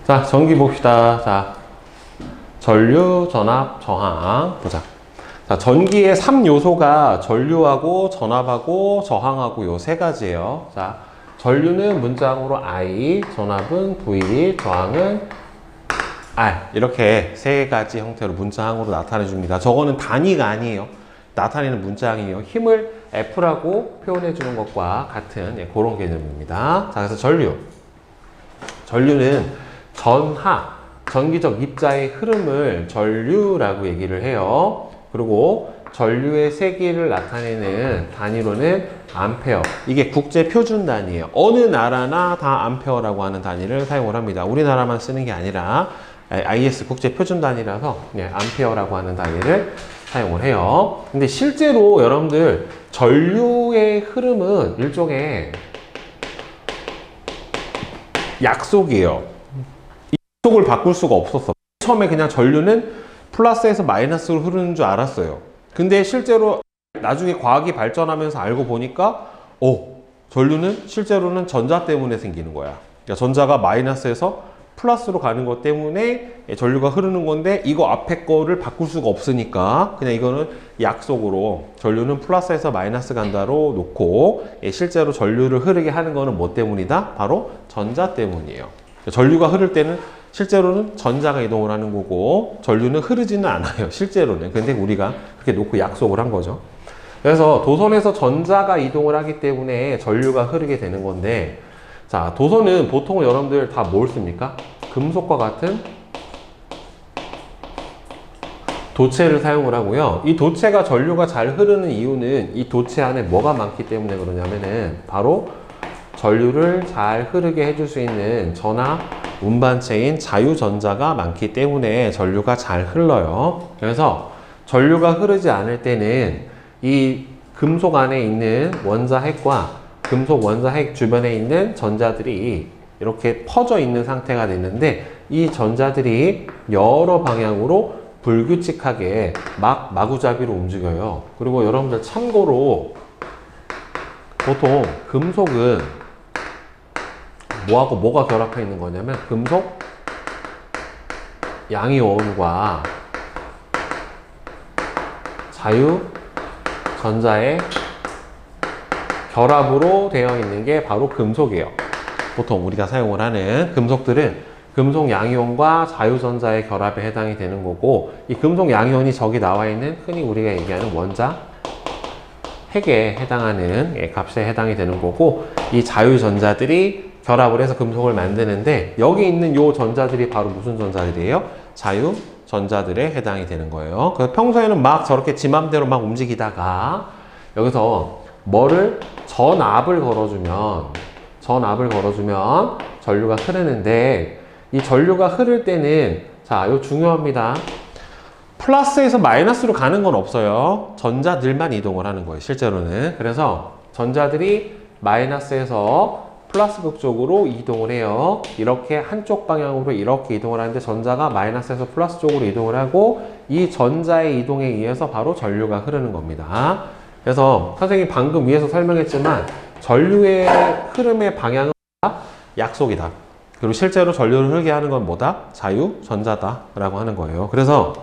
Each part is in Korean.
자, 전기 봅시다. 자, 전류, 전압, 저항 보자. 자, 전기의 3요소가 전류하고 전압하고 저항하고 요 세 가지예요. 자, 전류는 문자항으로 I, 전압은 V, 저항은 R. 이렇게 세 가지 형태로 문자항으로 나타내 줍니다. 저거는 단위가 아니에요. 나타내는 문자항이에요. 힘을 F라고 표현해 주는 것과 같은 그런 개념입니다. 자, 그래서 전류는 전하, 전기적 입자의 흐름을 전류라고 얘기를 해요. 그리고 전류의 세기를 나타내는 단위로는 암페어. 이게 국제 표준 단위예요. 어느 나라나 다 암페어라고 하는 단위를 사용을 합니다. 우리나라만 쓰는 게 아니라 IS 국제 표준 단위라서 암페어라고 하는 단위를 사용을 해요. 근데 실제로 여러분들 전류의 흐름은 일종의 약속이에요. 이 약속을 바꿀 수가 없었어. 처음에 그냥 전류는 플러스에서 마이너스로 흐르는 줄 알았어요. 근데 실제로 나중에 과학이 발전하면서 알고 보니까 전류는 실제로는 전자 때문에 생기는 거야. 그러니까 전자가 마이너스에서 플러스로 가는 것 때문에 전류가 흐르는 건데 이거 앞에 거를 바꿀 수가 없으니까 그냥 이거는 약속으로 전류는 플러스에서 마이너스 간다로 놓고 실제로 전류를 흐르게 하는 거는 뭐 때문이다? 바로 전자 때문이에요. 전류가 흐를 때는 실제로는 전자가 이동을 하는 거고 전류는 흐르지는 않아요. 실제로는. 근데 우리가 그렇게 놓고 약속을 한 거죠. 그래서 도선에서 전자가 이동을 하기 때문에 전류가 흐르게 되는 건데 자, 도선은 보통 여러분들 다 뭘 씁니까? 금속과 같은 도체를 사용을 하고요. 이 도체가 전류가 잘 흐르는 이유는 이 도체 안에 뭐가 많기 때문에 그러냐면은 바로 전류를 잘 흐르게 해줄 수 있는 전하 운반체인 자유전자가 많기 때문에 전류가 잘 흘러요. 그래서 전류가 흐르지 않을 때는 이 금속 안에 있는 원자핵과 금속 원자핵 주변에 있는 전자들이 이렇게 퍼져 있는 상태가 됐는데 이 전자들이 여러 방향으로 불규칙하게 마구잡이로 움직여요. 그리고 여러분들 참고로 보통 금속은 뭐하고 뭐가 결합해 있는 거냐면 금속 양이온과 자유전자의 결합으로 되어 있는 게 바로 금속이에요. 보통 우리가 사용을 하는 금속들은 금속 양이온과 자유전자의 결합에 해당이 되는 거고 이 금속 양이온이 저기 나와 있는 흔히 우리가 얘기하는 원자 핵에 해당하는 값에 해당이 되는 거고 이 자유전자들이 결합을 해서 금속을 만드는데 여기 있는 요 전자들이 바로 무슨 전자들이에요? 자유전자들에 해당이 되는 거예요. 그래서 평소에는 막 저렇게 지 맘대로 막 움직이다가 여기서 뭐를 전압을 걸어주면 전류가 흐르는데 이 전류가 흐를 때는 자, 이거 중요합니다. 플러스에서 마이너스로 가는 건 없어요. 전자들만 이동을 하는 거예요. 실제로는. 그래서 전자들이 마이너스에서 플러스 극 쪽으로 이동을 해요. 이렇게 한쪽 방향으로 이렇게 이동을 하는데 전자가 마이너스에서 플러스 쪽으로 이동을 하고 이 전자의 이동에 의해서 바로 전류가 흐르는 겁니다. 그래서 선생님이 방금 위에서 설명했지만 전류의 흐름의 방향은 약속이다. 그리고 실제로 전류를 흐르게 하는 건 뭐다? 자유전자다 라고 하는 거예요. 그래서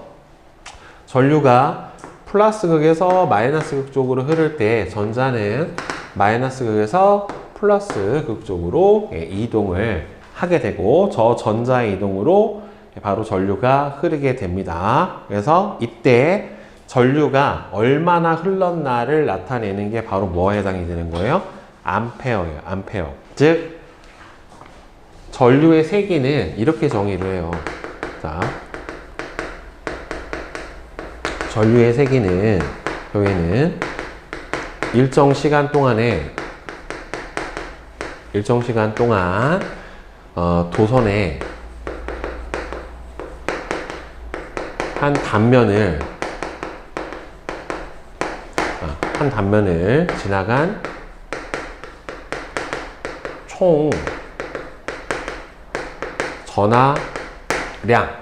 전류가 플러스 극에서 마이너스 극 쪽으로 흐를 때 전자는 마이너스 극에서 플러스 극 쪽으로 이동을 하게 되고 저 전자의 이동으로 바로 전류가 흐르게 됩니다. 그래서 이때 전류가 얼마나 흘렀나를 나타내는 게 바로 뭐에 해당이 되는 거예요? 암페어예요. 암페어. 즉 전류의 세기는 이렇게 정의를 해요. 자, 전류의 세기는 여기는 일정 시간 동안 도선의 한 단면을 지나간 총 전하량,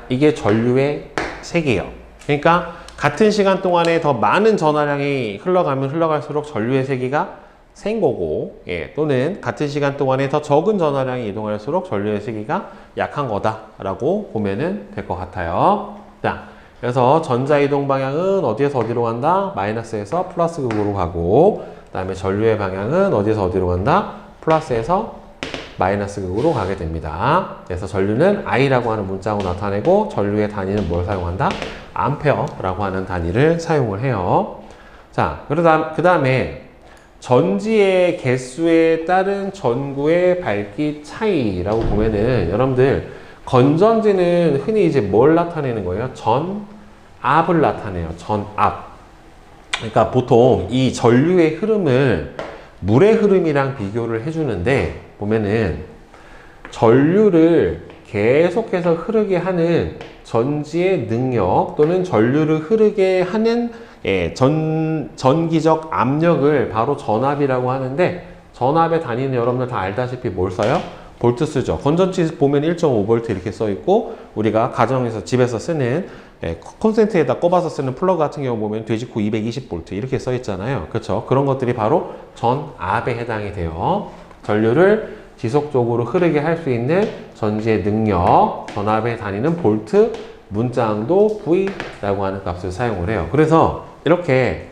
이게 전류의 세기예요. 그러니까 같은 시간 동안에 더 많은 전하량이 흘러가면 흘러갈수록 전류의 세기가 센 거고, 예, 또는 같은 시간 동안에 더 적은 전하량이 이동할수록 전류의 시기가 약한 거다라고 보면은 될 것 같아요. 자, 그래서 전자 이동 방향은 어디에서 어디로 간다? 마이너스에서 플러스 극으로 가고, 그 다음에 전류의 방향은 어디에서 어디로 간다? 플러스에서 마이너스 극으로 가게 됩니다. 그래서 전류는 I라고 하는 문자로 나타내고 전류의 단위는 뭘 사용한다? 암페어라고 하는 단위를 사용을 해요. 자, 그 다음에 전지의 개수에 따른 전구의 밝기 차이라고 보면은 여러분들 건전지는 흔히 이제 뭘 나타내는 거예요? 전압을 나타내요. 전압. 그러니까 보통 이 전류의 흐름을 물의 흐름이랑 비교를 해주는데 보면은 전류를 계속해서 흐르게 하는 전지의 능력 또는 전류를 흐르게 하는 전기적 압력을 바로 전압이라고 하는데 전압의 단위는 여러분들 다 알다시피 뭘 써요? 볼트 쓰죠. 건전지 보면 1.5V 이렇게 써 있고 우리가 가정에서 집에서 쓰는 콘센트에다 꼽아서 쓰는 플러그 같은 경우 보면 돼지코 220V 이렇게 써 있잖아요. 그렇죠? 그런 것들이 바로 전압에 해당이 돼요. 전류를 지속적으로 흐르게 할 수 있는 전지의 능력, 전압의 단위는 볼트, 문자항도 V라고 하는 값을 사용을 해요. 그래서 이렇게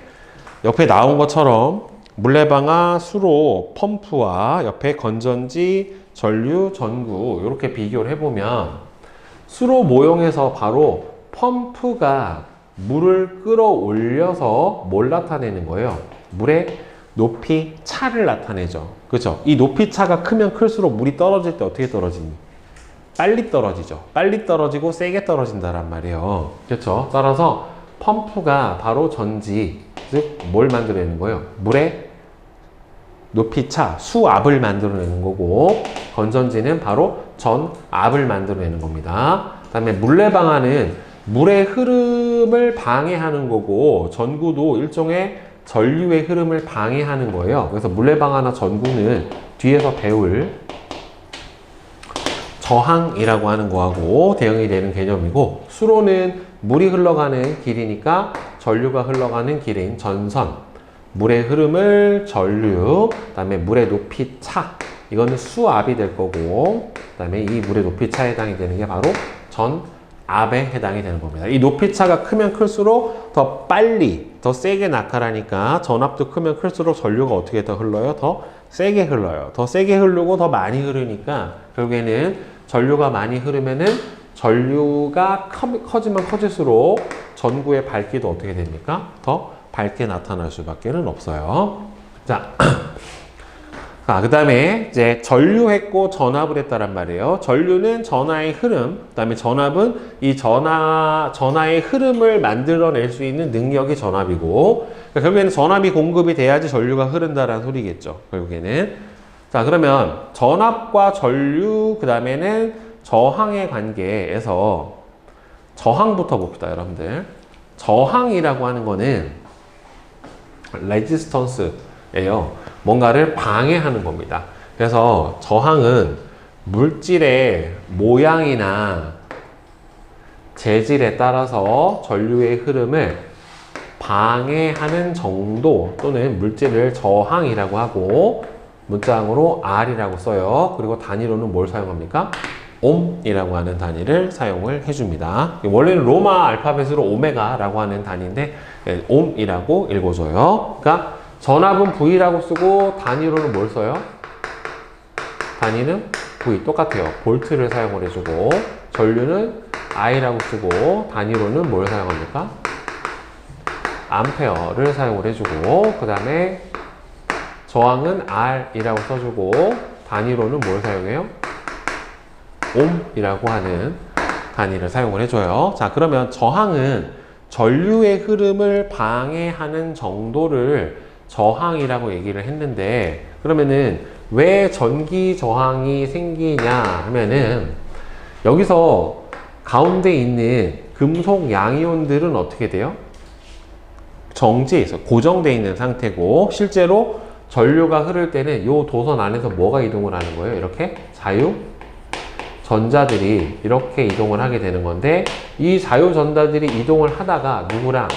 옆에 나온 것처럼 물레방아, 수로, 펌프와 옆에 건전지, 전류, 전구 이렇게 비교를 해보면 수로 모형에서 바로 펌프가 물을 끌어올려서 뭘 나타내는 거예요? 물의 높이 차를 나타내죠. 그렇죠? 이 높이 차가 크면 클수록 물이 떨어질 때 어떻게 떨어지니? 빨리 떨어지죠. 빨리 떨어지고 세게 떨어진다란 말이에요. 그렇죠? 따라서 펌프가 바로 전지, 즉 뭘 만들어내는 거예요? 물의 높이차, 수압을 만들어내는 거고 건전지는 바로 전압을 만들어내는 겁니다. 그 다음에 물레방아는 물의 흐름을 방해하는 거고 전구도 일종의 전류의 흐름을 방해하는 거예요. 그래서 물레방아나 전구는 뒤에서 배울 저항이라고 하는 거하고 대응이 되는 개념이고 수로는 물이 흘러가는 길이니까 전류가 흘러가는 길인 전선, 물의 흐름을 전류, 그 다음에 물의 높이 차, 이거는 수압이 될 거고 그 다음에 이 물의 높이 차에 해당이 되는 게 바로 전압에 해당이 되는 겁니다. 이 높이 차가 크면 클수록 더 빨리, 더 세게 낙하하니까 전압도 크면 클수록 전류가 어떻게 더 흘러요? 더 세게 흘러요. 더 세게 흐르고 더 많이 흐르니까 결국에는 전류가 많이 흐르면은 전류가 커지면 커질수록 전구의 밝기도 어떻게 됩니까? 더 밝게 나타날 수밖에 없어요. 자, 그 다음에 이제 전류했고 전압을 했다란 말이에요. 전류는 전하의 흐름, 그 다음에 전압은 이 전하의 흐름을 만들어낼 수 있는 능력이 전압이고, 그러니까 결국에는 전압이 공급이 돼야지 전류가 흐른다라는 소리겠죠. 결국에는. 자, 그러면 전압과 전류, 그 다음에는 저항의 관계에서 저항부터 봅시다, 여러분들. 저항이라고 하는 거는 레지스턴스예요. 뭔가를 방해하는 겁니다. 그래서 저항은 물질의 모양이나 재질에 따라서 전류의 흐름을 방해하는 정도 또는 물질을 저항이라고 하고 문자항으로 R이라고 써요. 그리고 단위로는 뭘 사용합니까? 옴이라고 하는 단위를 사용을 해줍니다. 원래는 로마 알파벳으로 오메가라고 하는 단위인데 옴이라고 읽어줘요. 그러니까 전압은 V라고 쓰고 단위로는 뭘 써요? 단위는 V 똑같아요. 볼트를 사용을 해주고 전류는 I라고 쓰고 단위로는 뭘 사용합니까? 암페어를 사용을 해주고 그 다음에 저항은 R이라고 써주고 단위로는 뭘 사용해요? 옴이라고 하는 단위를 사용을 해줘요. 자, 그러면 저항은 전류의 흐름을 방해하는 정도를 저항이라고 얘기를 했는데 그러면은 왜 전기 저항이 생기냐 하면은 여기서 가운데 있는 금속 양이온들은 어떻게 돼요? 정지해 있어. 고정되어 있는 상태고 실제로 전류가 흐를 때는 이 도선 안에서 뭐가 이동을 하는 거예요? 이렇게 자유 전자들이 이렇게 이동을 하게 되는 건데 이 자유 전자들이 이동을 하다가 누구랑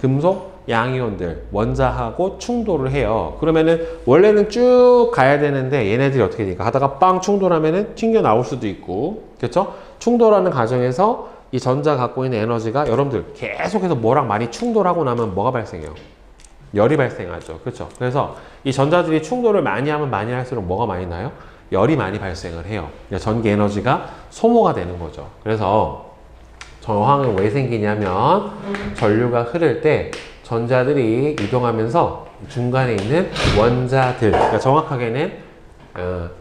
금속 양이온들, 원자하고 충돌을 해요. 그러면은 원래는 쭉 가야 되는데 얘네들이 어떻게 되니까 하다가 빵 충돌하면은 튕겨 나올 수도 있고, 그렇죠? 충돌하는 과정에서 이 전자 갖고 있는 에너지가 여러분들 계속해서 뭐랑 많이 충돌하고 나면 뭐가 발생해요? 열이 발생하죠. 그렇죠? 그래서 이 전자들이 충돌을 많이 하면 많이 할수록 뭐가 많이 나요? 열이 많이 발생을 해요. 그러니까 전기 에너지가 소모가 되는 거죠. 그래서 저항은 왜 생기냐면 전류가 흐를 때 전자들이 이동하면서 중간에 있는 원자들, 그러니까 정확하게는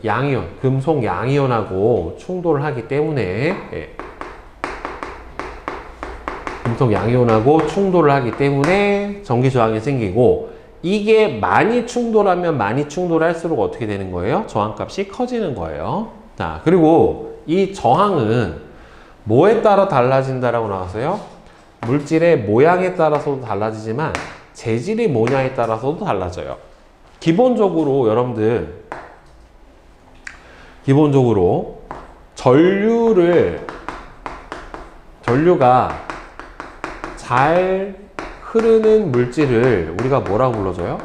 양이온, 금속 양이온하고 충돌을 하기 때문에 금속 양이온하고 충돌을 하기 때문에 전기 저항이 생기고, 이게 많이 충돌하면 많이 충돌할수록 어떻게 되는 거예요? 저항값이 커지는 거예요. 자, 그리고 이 저항은 뭐에 따라 달라진다라고 나왔어요? 물질의 모양에 따라서도 달라지지만 재질의 모양에 따라서도 달라져요. 기본적으로 여러분들, 기본적으로 전류가 잘 흐르는 물질을 우리가 뭐라고 불러줘요?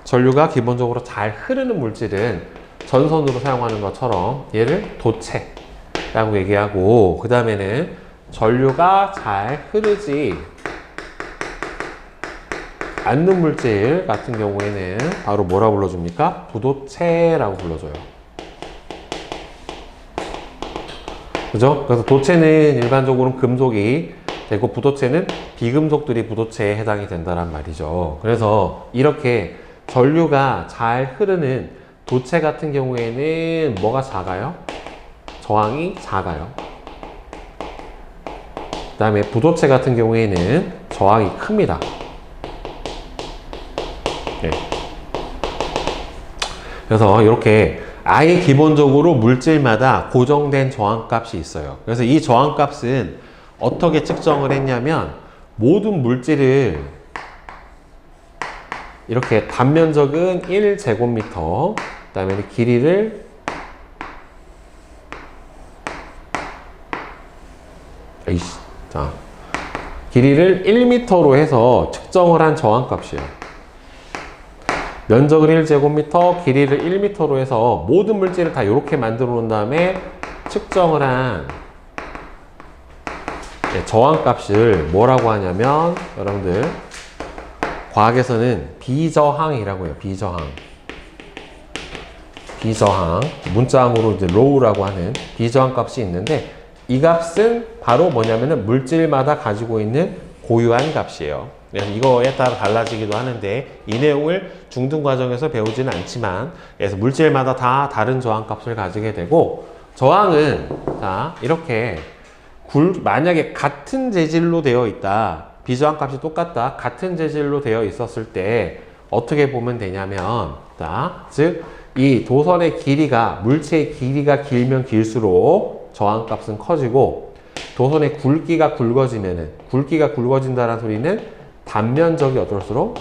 전류가 기본적으로 잘 흐르는 물질은 전선으로 사용하는 것처럼 얘를 도체라고 얘기하고, 그 다음에는 전류가 잘 흐르지 않는 물질 같은 경우에는 바로 뭐라고 불러줍니까? 부도체라고 불러줘요. 그죠? 그래서 도체는 일반적으로 금속이 되고 부도체는 비금속들이 부도체에 해당이 된다는 말이죠. 그래서 이렇게 전류가 잘 흐르는 도체 같은 경우에는 뭐가 작아요? 저항이 작아요. 그 다음에 부도체 같은 경우에는 저항이 큽니다. 네. 그래서 이렇게 아예 기본적으로 물질마다 고정된 저항값이 있어요. 그래서 이 저항값은 어떻게 측정을 했냐면 모든 물질을 이렇게 단면적은 1제곱미터, 그 다음에 길이를 길이를 1m로 해서 측정을 한 저항값이에요. 면적을 1제곱미터, 길이를 1m로 해서 모든 물질을 다 이렇게 만들어 놓은 다음에 측정을 한 저항값을 뭐라고 하냐면 여러분들 과학에서는 비저항이라고 해요. 비저항 문자항으로 이제 로우라고 하는 비저항 값이 있는데, 이 값은 바로 뭐냐면은 물질마다 가지고 있는 고유한 값이에요. 그래서 이거에 따라 달라지기도 하는데 이 내용을 중등 과정에서 배우지는 않지만, 그래서 물질마다 다 다른 저항 값을 가지게 되고, 저항은 자 이렇게 만약에 같은 재질로 되어 있다, 비저항 값이 똑같다, 같은 재질로 되어 있었을 때 어떻게 보면 되냐면, 즉 이 도선의 길이가, 물체의 길이가 길면 길수록 저항 값은 커지고, 도선의 굵기가 굵어지면은, 굵기가 굵어진다는 소리는 단면적이 어떨수록,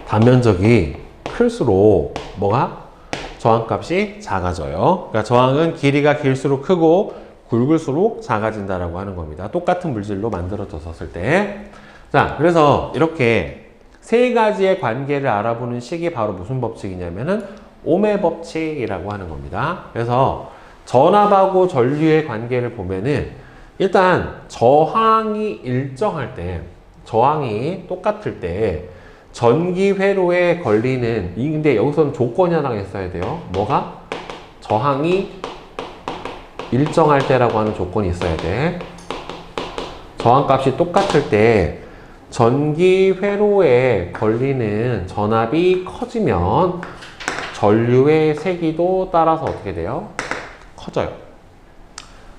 단면적이 클수록 뭐가? 저항값이 작아져요. 그러니까 저항은 길이가 길수록 크고 굵을수록 작아진다라고 하는 겁니다. 똑같은 물질로 만들어졌을 때. 자, 그래서 이렇게 세 가지의 관계를 알아보는 식이 바로 무슨 법칙이냐면은 오메 법칙이라고 하는 겁니다. 그래서 전압하고 전류의 관계를 보면은 일단 저항이 일정할 때, 저항이 똑같을 때 전기 회로에 걸리는, 근데 여기서는 조건이 하나 있어야 돼요. 뭐가? 저항이 일정할 때라고 하는 조건이 있어야 돼. 저항값이 똑같을 때 전기 회로에 걸리는 전압이 커지면 전류의 세기도 따라서 어떻게 돼요? 커져요.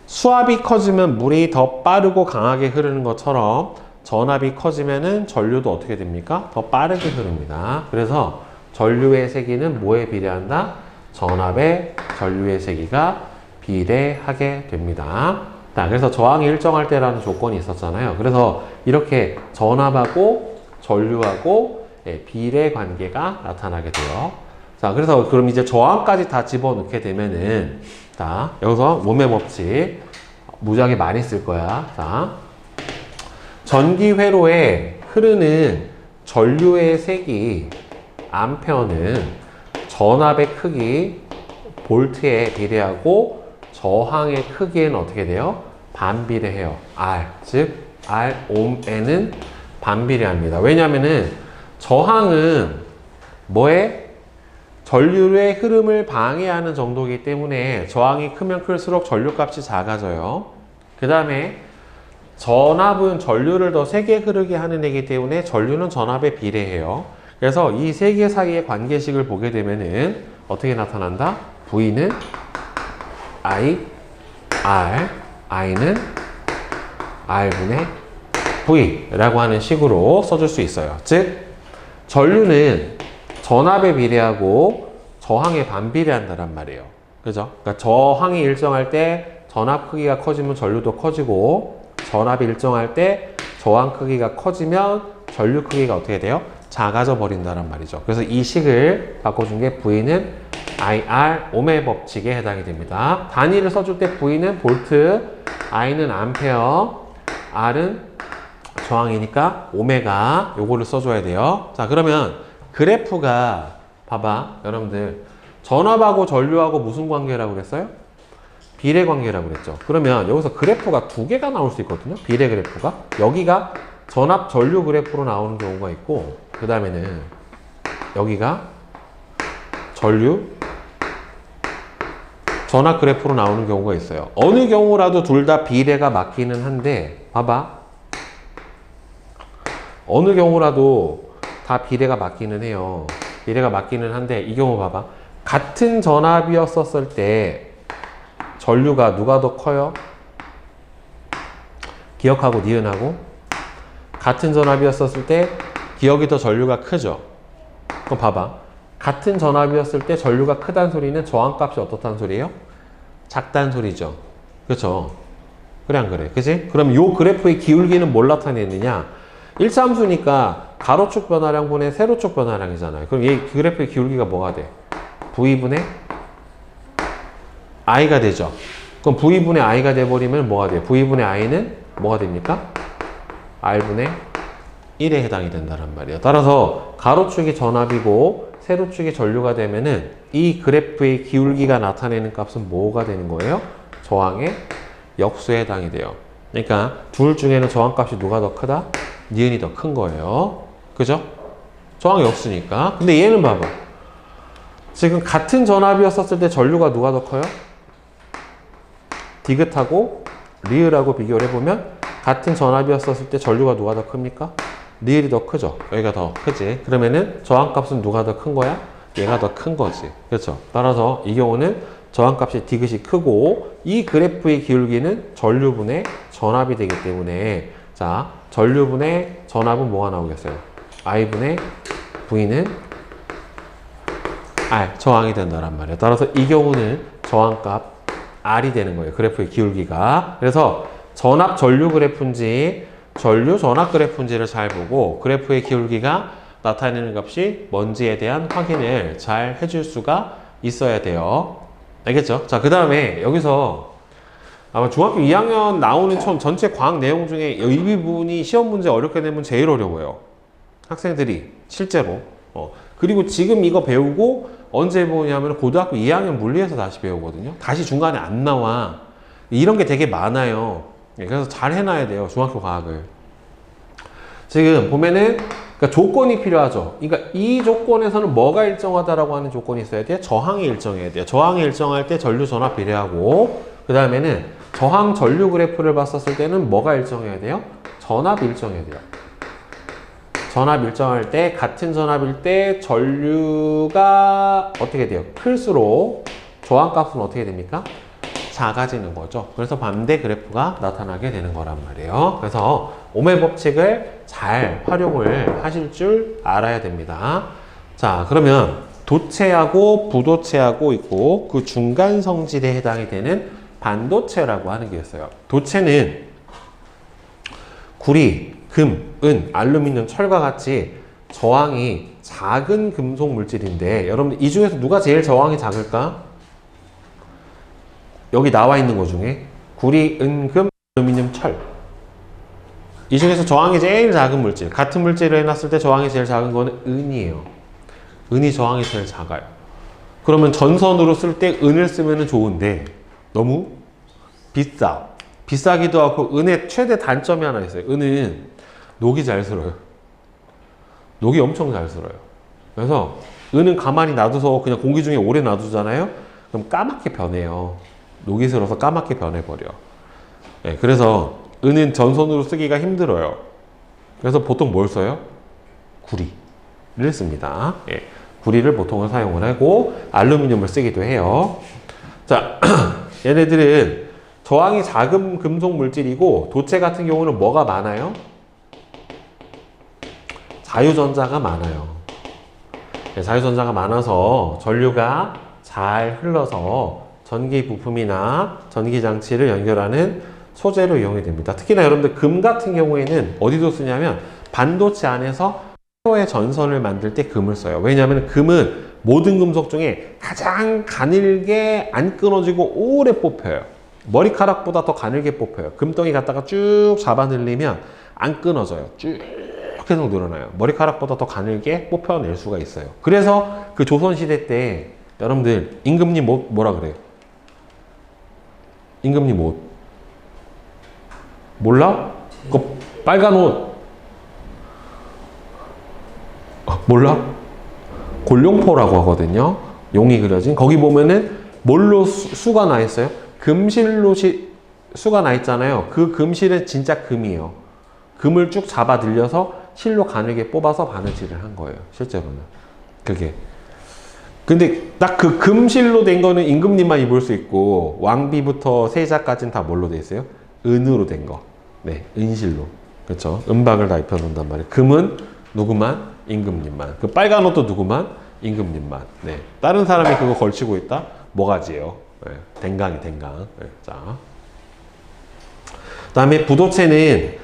수압이 커지면 물이 더 빠르고 강하게 흐르는 것처럼 전압이 커지면은 전류도 어떻게 됩니까? 더 빠르게 흐릅니다. 그래서 전류의 세기는 뭐에 비례한다? 전압에 전류의 세기가 비례하게 됩니다. 자, 그래서 저항이 일정할 때라는 조건이 있었잖아요. 그래서 이렇게 전압하고 전류하고 비례 관계가 나타나게 돼요. 자, 그래서 그럼 이제 저항까지 다 집어넣게 되면은, 자, 여기서 몸의 법칙 무지하게 많이 쓸 거야. 자, 전기 회로에 흐르는 전류의 색이 암페어는 전압의 크기 볼트에 비례하고 저항의 크기에는 어떻게 돼요? 반비례해요. R, 즉 R 옴에는 반비례합니다. 왜냐하면은 저항은 뭐에? 전류의 흐름을 방해하는 정도이기 때문에 저항이 크면 클수록 전류값이 작아져요. 그 다음에 전압은 전류를 더 세게 흐르게 하는 애기 때문에 전류는 전압에 비례해요. 그래서 이 세 개 사이의 관계식을 보게 되면은 어떻게 나타난다? V는 I, R, I는 R분의 V라고 하는 식으로 써줄 수 있어요. 즉, 전류는 전압에 비례하고 저항에 반비례한다란 말이에요. 그죠? 그러니까 저항이 일정할 때 전압 크기가 커지면 전류도 커지고, 전압이 일정할 때 저항 크기가 커지면 전류 크기가 어떻게 돼요? 작아져 버린다란 말이죠. 그래서 이 식을 바꿔준 게 V는 IR 옴의 법칙에 해당이 됩니다. 단위를 써줄 때 V는 볼트, I는 암페어, R은 저항이니까 오메가, 요거를 써줘야 돼요. 자, 그러면 그래프가 봐봐, 여러분들 전압하고 전류하고 무슨 관계라고 그랬어요? 비례 관계라고 그랬죠. 그러면 여기서 그래프가 두 개가 나올 수 있거든요. 비례 그래프가. 여기가 전압 전류 그래프로 나오는 경우가 있고, 그 다음에는 여기가 전류 전압 그래프로 나오는 경우가 있어요. 어느 경우라도 둘 다 비례가 맞기는 한데, 봐봐. 어느 경우라도 다 비례가 맞기는 해요. 비례가 맞기는 한데, 이 경우 봐봐. 같은 전압이었었을 때 전류가 누가 더 커요? 기억하고 니은하고. 같은 전압이었었을 때 기억이 더 전류가 크죠. 그럼 봐봐. 같은 전압이었을 때 전류가 크다는 소리는 저항값이 어떻다는 소리예요? 작다는 소리죠. 그렇죠? 그래 안 그래? 그치? 그럼 요 그래프의 기울기는 뭘 나타내느냐? 일차함수니까 가로축 변화량분의 세로축 변화량이잖아요. 그럼 이 그래프의 기울기가 뭐가 돼? V분의 I가 되죠. 그럼 V분의 I가 돼버리면 뭐가 돼요? V분의 I는 뭐가 됩니까? R분의 1에 해당이 된다는 말이에요. 따라서 가로축이 전압이고 세로축이 전류가 되면은 이 그래프의 기울기가 나타내는 값은 뭐가 되는 거예요? 저항의 역수에 해당이 돼요. 그러니까 둘 중에는 저항값이 누가 더 크다? 니은이 더 큰 거예요. 그죠? 저항 역수니까. 근데 얘는 봐봐. 지금 같은 전압이었을 때 전류가 누가 더 커요? 디귿하고 리을하고 비교를 해보면 같은 전압이었을 때 전류가 누가 더 큽니까? 리을이 더 크죠. 여기가 더 크지. 그러면은 저항값은 누가 더 큰 거야? 얘가 더 큰 거지. 그렇죠? 따라서 이 경우는 저항값이 디귿이 크고 이 그래프의 기울기는 전류분의 전압이 되기 때문에, 자, 전류분의 전압은 뭐가 나오겠어요? I분의 V는 R, 저항이 된다란 말이에요. 따라서 이 경우는 저항값 R이 되는 거예요. 그래프의 기울기가. 그래서 전압 전류 그래프인지 전류 전압 그래프인지를 잘 보고 그래프의 기울기가 나타내는 값이 뭔지에 대한 확인을 잘 해줄 수가 있어야 돼요. 알겠죠? 자, 그 다음에 여기서 아마 중학교 2학년 나오는 처음 전체 과학 내용 중에 이 부분이 시험 문제 어렵게 내면 제일 어려워요. 학생들이 실제로. 그리고 지금 이거 배우고 언제 배우냐면 고등학교 2학년 물리에서 다시 배우거든요. 다시 중간에 안 나와. 이런 게 되게 많아요. 그래서 잘 해놔야 돼요. 중학교 과학을. 지금 보면은 그러니까 조건이 필요하죠. 그러니까 이 조건에서는 뭐가 일정하다라고 하는 조건이 있어야 돼요? 저항이 일정해야 돼요. 저항이 일정할 때 전류 전압 비례하고, 그 다음에는 저항 전류 그래프를 봤었을 때는 뭐가 일정해야 돼요? 전압이 일정해야 돼요. 전압 일정할 때 같은 전압일 때 전류가 어떻게 돼요? 클수록 저항값은 어떻게 됩니까? 작아지는 거죠. 그래서 반대 그래프가 나타나게 되는 거란 말이에요. 그래서 옴의 법칙을 잘 활용을 하실 줄 알아야 됩니다. 자, 그러면 도체하고 부도체하고 있고 그 중간 성질에 해당이 되는 반도체라고 하는 게 있어요. 도체는 구리, 금, 은, 알루미늄, 철과 같이 저항이 작은 금속 물질인데, 여러분들 이 중에서 누가 제일 저항이 작을까? 여기 나와 있는 것 중에 구리, 은, 금, 알루미늄, 철. 이 중에서 저항이 제일 작은 물질, 같은 물질을 해놨을 때 저항이 제일 작은 거는 은이에요. 은이 저항이 제일 작아요. 그러면 전선으로 쓸 때 은을 쓰면 좋은데 너무 비싸. 비싸기도 하고 은의 최대 단점이 하나 있어요. 은은 녹이 잘 슬어요. 녹이 엄청 잘 슬어요. 그래서 은은 가만히 놔둬서 그냥 공기 중에 오래 놔두잖아요. 그럼 까맣게 변해요. 녹이 슬어서 까맣게 변해버려. 네, 그래서 은은 전선으로 쓰기가 힘들어요. 그래서 보통 뭘 써요? 구리를 씁니다. 예, 구리를 보통은 사용을 하고 알루미늄을 쓰기도 해요. 자, 얘네들은 저항이 작은 금속 물질이고 도체 같은 경우는 뭐가 많아요? 자유전자가 많아요. 네, 자유전자가 많아서 전류가 잘 흘러서 전기 부품이나 전기 장치를 연결하는 소재로 이용이 됩니다. 특히나 여러분들 금 같은 경우에는 어디도 쓰냐면 반도체 안에서 회로의 전선을 만들 때 금을 써요. 왜냐하면 금은 모든 금속 중에 가장 가늘게 안 끊어지고 오래 뽑혀요. 머리카락보다 더 가늘게 뽑혀요. 금덩이 갖다가 쭉 잡아 늘리면 안 끊어져요. 쭉 계속 늘어나요. 머리카락보다 더 가늘게 뽑혀낼 수가 있어요. 그래서 그 조선시대 때 여러분들 임금님 옷 뭐라 그래요? 임금님 옷 몰라? 그 빨간 옷 몰라? 골룡포라고 하거든요. 용이 그려진 거기 보면은 뭘로 수가 나 있어요? 금실로 수가 나 있잖아요. 그 금실은 진짜 금이에요. 금을 쭉 잡아 늘려서 실로 가늘게 뽑아서 바느질을 한 거예요. 실제로는 그게. 근데 딱 그 금실로 된 거는 임금님만 입을 수 있고 왕비부터 세자까지는 다 뭘로 돼 있어요? 은으로 된 거. 네, 은실로. 그렇죠. 은박을 다 입혀 놓는단 말이에요. 금은 누구만? 임금님만. 그 빨간 옷도 누구만? 임금님만. 네. 다른 사람이 그거 걸치고 있다? 뭐가지예요. 네. 댕강이 댕강. 네. 자. 그 다음에 부도체는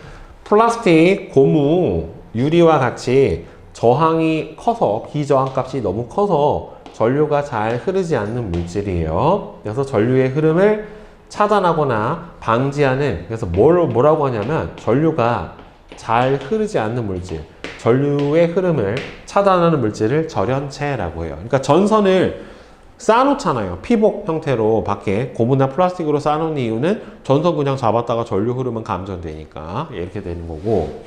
플라스틱, 고무, 유리와 같이 저항이 커서 기저항 값이 너무 커서 전류가 잘 흐르지 않는 물질이에요. 그래서 전류의 흐름을 차단하거나 방지하는, 그래서 뭐라고 하냐면 전류가 잘 흐르지 않는 물질, 전류의 흐름을 차단하는 물질을 절연체라고 해요. 그러니까 전선을 쌓아놓잖아요. 피복 형태로 밖에 고무나 플라스틱으로 쌓아놓은 이유는 전선 그냥 잡았다가 전류 흐르면 감전되니까 이렇게 되는 거고.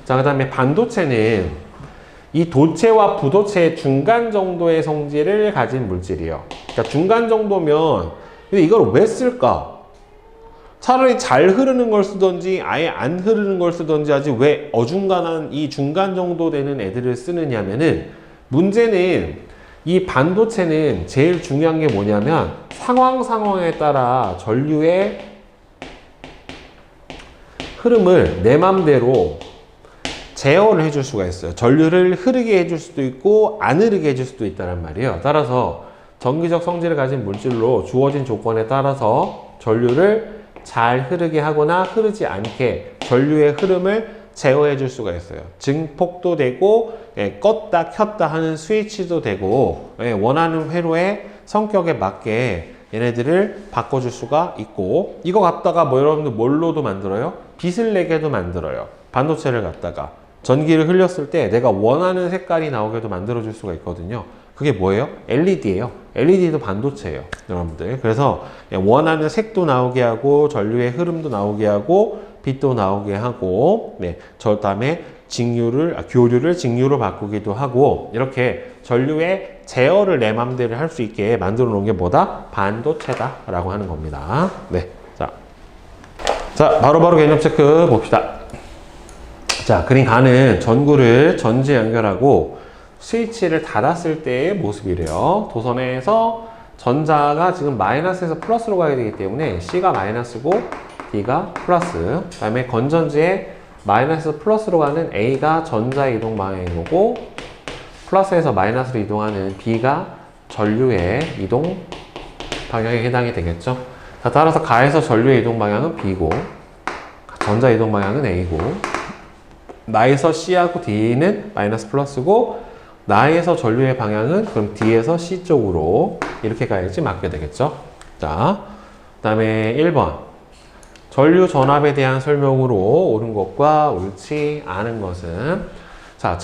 자, 그 다음에 반도체는 이 도체와 부도체의 중간 정도의 성질을 가진 물질이에요. 그러니까 중간 정도면 근데 이걸 왜 쓸까? 차라리 잘 흐르는 걸 쓰던지 아예 안 흐르는 걸 쓰던지 하지 왜 어중간한 이 중간 정도 되는 애들을 쓰느냐면은 문제는 이 반도체는 제일 중요한 게 뭐냐면 상황에 따라 전류의 흐름을 내 맘대로 제어를 해줄 수가 있어요. 전류를 흐르게 해줄 수도 있고 안 흐르게 해줄 수도 있다는 말이에요. 따라서 전기적 성질을 가진 물질로 주어진 조건에 따라서 전류를 잘 흐르게 하거나 흐르지 않게 전류의 흐름을 제어해 줄 수가 있어요. 증폭도 되고 껐다 켰다 하는 스위치도 되고 원하는 회로의 성격에 맞게 얘네들을 바꿔줄 수가 있고, 이거 갖다가 뭐 여러분들 뭘로도 만들어요? 빛을 내게도 만들어요. 반도체를 갖다가 전기를 흘렸을 때 내가 원하는 색깔이 나오게도 만들어줄 수가 있거든요. 그게 뭐예요? LED예요. LED도 반도체예요, 여러분들. 그래서 원하는 색도 나오게 하고 전류의 흐름도 나오게 하고 빛도 나오게 하고, 네, 저 다음에 교류를 직류로 바꾸기도 하고, 이렇게 전류의 제어를 내 맘대로 할 수 있게 만들어 놓은 게 뭐다? 반도체다라고 하는 겁니다. 네, 자, 바로바로 개념 체크 봅시다. 자, 그림 가는 전구를 전지에 연결하고 스위치를 닫았을 때의 모습이래요. 도선에서 전자가 지금 마이너스에서 플러스로 가야 되기 때문에 C가 마이너스고 D가 플러스, 그 다음에 건전지에 마이너스에서 플러스로 가는 A가 전자 이동 방향인 거고, 플러스에서 마이너스로 이동하는 B가 전류의 이동 방향에 해당이 되겠죠. 자, 따라서 가에서 전류의 이동 방향은 B고 전자 이동 방향은 A고, 나에서 C하고 D는 마이너스 플러스고 나에서 전류의 방향은 그럼 D에서 C 쪽으로 이렇게 가야지 맞게 되겠죠. 자, 그 다음에 1번 전류 전압에 대한 설명으로 옳은 것과 옳지 않은 것은 자,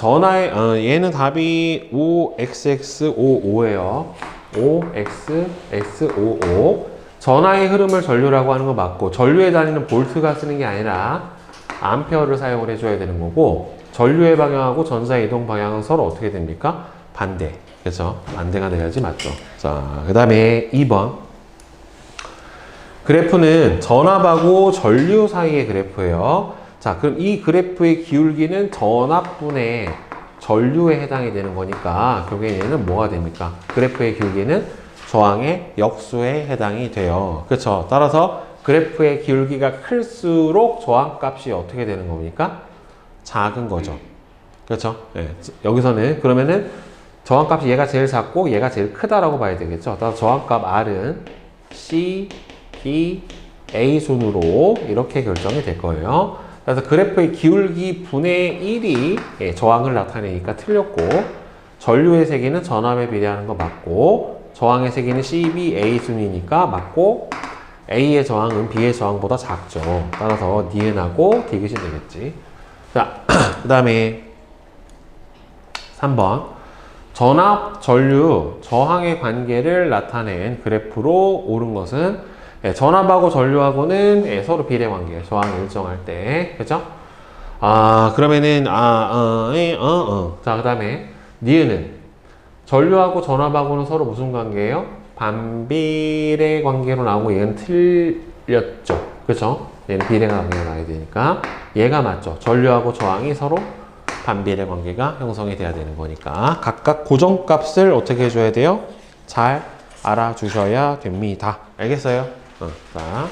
얘는 답이 OXX55예요. OXX55. 전하의 흐름을 전류라고 하는 거 맞고, 전류에 다니는 볼트가 쓰는 게 아니라 암페어를 사용을 해줘야 되는 거고, 전류의 방향하고 전자의 이동 방향은 서로 어떻게 됩니까? 반대. 그래서 반대가 돼야지 맞죠. 자, 그 다음에 2번. 그래프는 전압하고 전류 사이의 그래프예요. 자, 그럼 이 그래프의 기울기는 전압분의 전류에 해당이 되는 거니까 결국에 얘는 뭐가 됩니까? 그래프의 기울기는 저항의 역수에 해당이 돼요. 그렇죠? 따라서 그래프의 기울기가 클수록 저항값이 어떻게 되는 겁니까? 작은 거죠. 그렇죠? 네. 여기서는 그러면은 저항값이 얘가 제일 작고 얘가 제일 크다라고 봐야 되겠죠. 따라서 저항값 R은 C, B, A 순으로 이렇게 결정이 될 거예요. 그래서 그래프의 기울기 분의 1이 저항을 나타내니까 틀렸고, 전류의 세기는 전압에 비례하는 거 맞고, 저항의 세기는 CB, A 순이니까 맞고, A의 저항은 B의 저항보다 작죠. 따라서 니은하고 디귿이 되겠지. 자, 그 다음에 3번. 전압, 전류, 저항의 관계를 나타낸 그래프로 옳은 것은 전압하고 전류하고는 서로 비례 관계, 저항 일정할 때. 그죠? 그러면은, 자, 그 다음에, 니은은 전류하고 전압하고는 서로 무슨 관계예요? 반비례 관계로 나오고 얘는 틀렸죠. 그죠? 얘는 비례 관계가 나야 되니까. 얘가 맞죠. 전류하고 저항이 서로 반비례 관계가 형성이 돼야 되는 거니까. 각각 고정값을 어떻게 해줘야 돼요? 잘 알아주셔야 됩니다. 알겠어요? 자.